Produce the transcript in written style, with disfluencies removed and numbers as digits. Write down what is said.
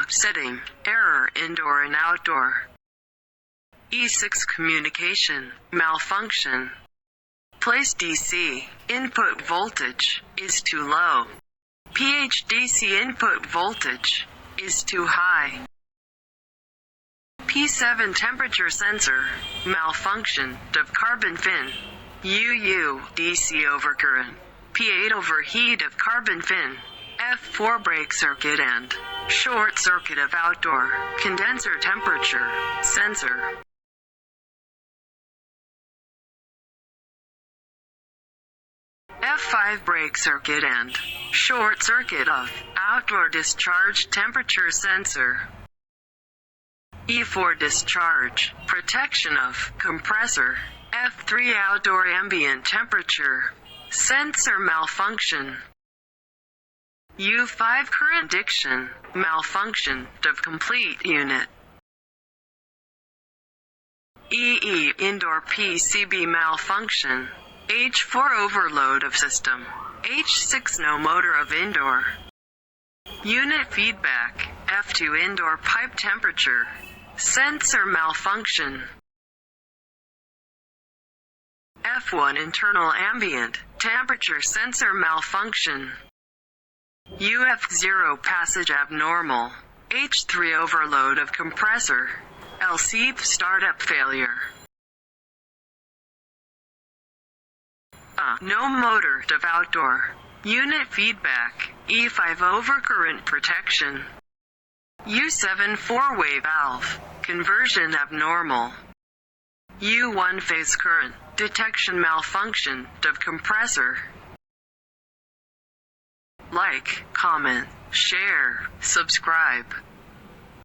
Setting, error, indoor and outdoor. E6 communication, malfunction. Place DC, input voltage, is too low. PHDC input voltage, is too high. P7 temperature sensor, malfunction, of carbon fin. UU, DC overcurrent. P8 overheat of carbon fin. F4 brake circuit and short circuit of outdoor condenser temperature sensor. F5 brake circuit and short circuit of outdoor discharge temperature sensor. E4 discharge, protection of compressor. F3 outdoor ambient temperature sensor malfunction. U5 current diction, malfunction of complete unit. EE indoor PCB malfunction. H4 overload of system. H6 no motor of indoor. Unit feedback. F2 indoor pipe temperature sensor malfunction. F1 internal ambient temperature sensor malfunction. UF0 passage abnormal. H3 overload of compressor. LC startup failure. No motor of outdoor. Unit feedback. E5 overcurrent protection. U7 4-way valve. Conversion abnormal. U1 phase current. Detection malfunction of compressor. Like, comment, share, subscribe.